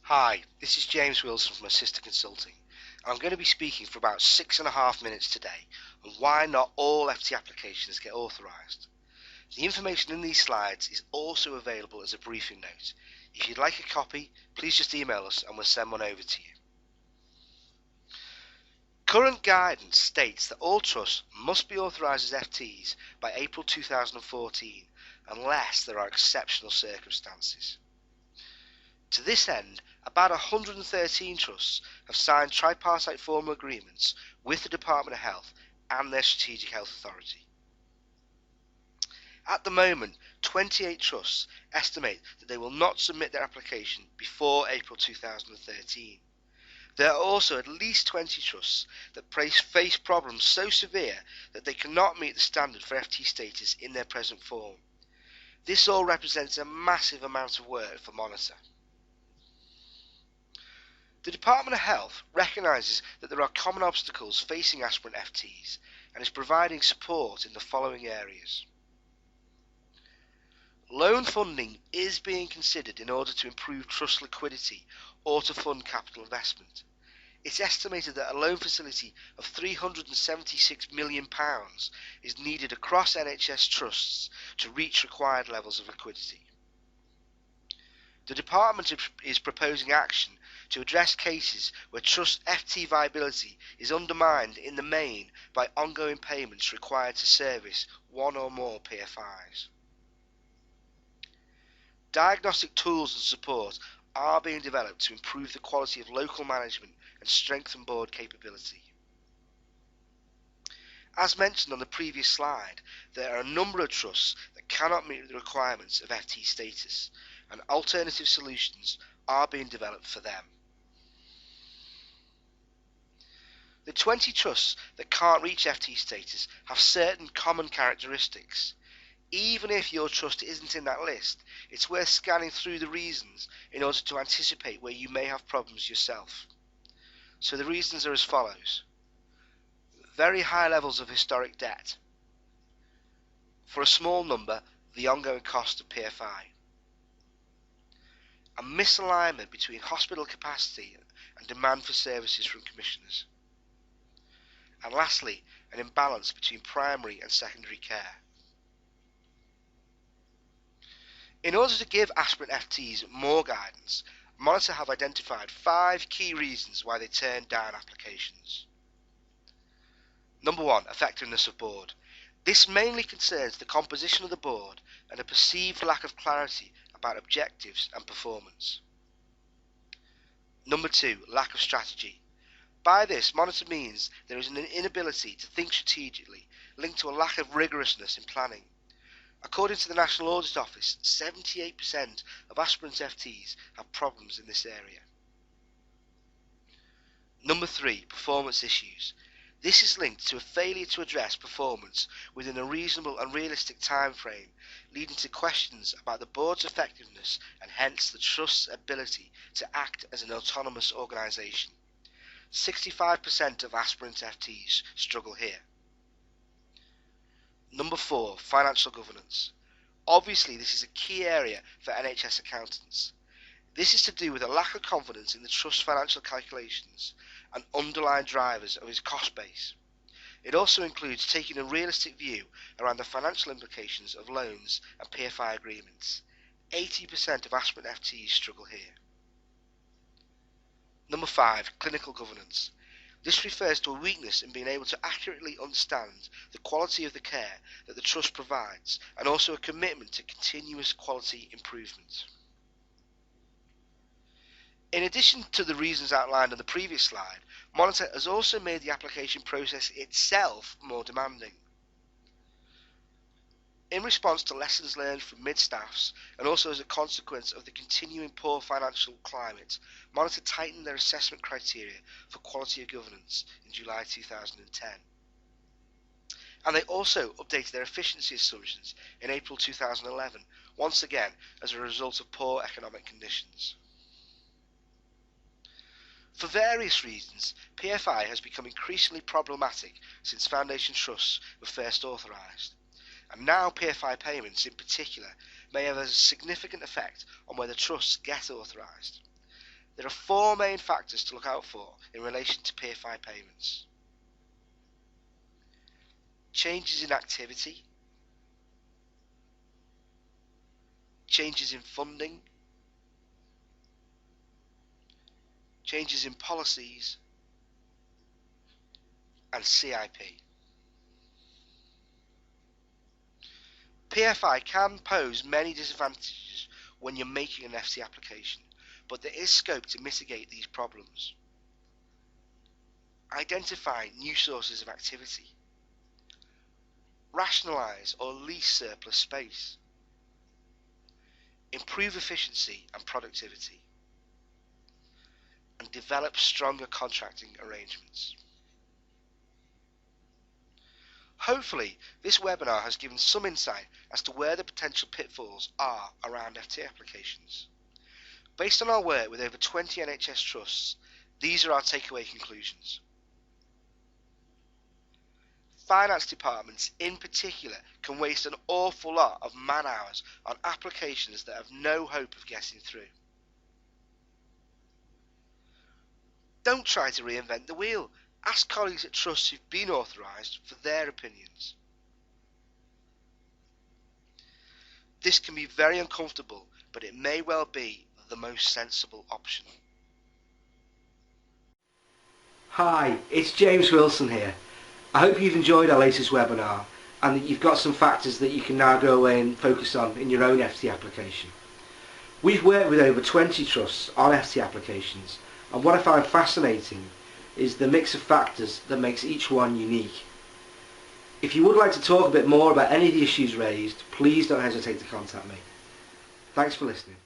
Hi, this is James Wilson from Assistant Consulting. I'm going to be speaking for about 6.5 minutes today on why not all FT applications get authorised. The information in these slides is also available as a briefing note. If you'd like a copy, please just email us and we'll send one over to you. Current guidance states that all trusts must be authorised as FTs by April 2014 unless there are exceptional circumstances. To this end, about 113 trusts have signed tripartite formal agreements with the Department of Health and their Strategic Health Authority. At the moment, 28 trusts estimate that they will not submit their application before April 2013. There are also at least 20 trusts that face problems so severe that they cannot meet the standard for FT status in their present form. This all represents a massive amount of work for Monitor. The Department of Health recognises that there are common obstacles facing aspirant FTs and is providing support in the following areas. Loan funding is being considered in order to improve trust liquidity or to fund capital investment. It's estimated that a loan facility of £376 million is needed across NHS trusts to reach required levels of liquidity. The Department is proposing action to address cases where trust FT viability is undermined in the main by ongoing payments required to service one or more PFIs. Diagnostic tools and support are being developed to improve the quality of local management and strengthen board capability. As mentioned on the previous slide, there are a number of trusts that cannot meet the requirements of FT status, and alternative solutions are being developed for them. The 20 trusts that can't reach FT status have certain common characteristics. Even if your trust isn't in that list, it's worth scanning through the reasons in order to anticipate where you may have problems yourself. So the reasons are as follows. Very high levels of historic debt. For a small number, the ongoing cost of PFI. A misalignment between hospital capacity and demand for services from commissioners. And lastly, an imbalance between primary and secondary care. In order to give aspirant FTs more guidance, Monitor have identified 5 key reasons why they turn down applications. Number 1, effectiveness of board. This mainly concerns the composition of the board and a perceived lack of clarity about objectives and performance. Number 2, lack of strategy. By this, Monitor means there is an inability to think strategically, linked to a lack of rigorousness in planning. According to the National Audit Office, 78% of aspirant FTs have problems in this area. Number 3, performance issues. This is linked to a failure to address performance within a reasonable and realistic time frame, leading to questions about the board's effectiveness and hence the trust's ability to act as an autonomous organisation. 65% of aspirant FTs struggle here. Number 4, financial governance. Obviously, this is a key area for NHS accountants. This is to do with a lack of confidence in the trust's financial calculations and underlying drivers of its cost base. It also includes taking a realistic view around the financial implications of loans and PFI agreements. 80% of aspirant FTs struggle here. Number 5, clinical governance. This refers to a weakness in being able to accurately understand the quality of the care that the trust provides and also a commitment to continuous quality improvement. In addition to the reasons outlined on the previous slide, Monitor has also made the application process itself more demanding. In response to lessons learned from mid-staffs and also as a consequence of the continuing poor financial climate, Monitor tightened their assessment criteria for quality of governance in July 2010. And they also updated their efficiency assumptions in April 2011, once again as a result of poor economic conditions. For various reasons, PFI has become increasingly problematic since foundation trusts were first authorised, and now PFI payments in particular may have a significant effect on whether trusts get authorised. There are four main factors to look out for in relation to PFI payments: changes in activity, changes in funding, changes in policies, and CIP. PFI can pose many disadvantages when you're making an FT application, but there is scope to mitigate these problems. Identify new sources of activity. Rationalise or lease surplus space. Improve efficiency and productivity. And develop stronger contracting arrangements. Hopefully, this webinar has given some insight as to where the potential pitfalls are around FT applications. Based on our work with over 20 NHS trusts, these are our takeaway conclusions. Finance departments in particular can waste an awful lot of man hours on applications that have no hope of getting through. Don't try to reinvent the wheel. Ask colleagues at trusts who've been authorised for their opinions. This can be very uncomfortable, but it may well be the most sensible option. Hi, it's James Wilson here. I hope you've enjoyed our latest webinar and that you've got some factors that you can now go away and focus on in your own FT application. We've worked with over 20 trusts on FT applications, and what I find fascinating is the mix of factors that makes each one unique. If you would like to talk a bit more about any of the issues raised, please don't hesitate to contact me. Thanks for listening.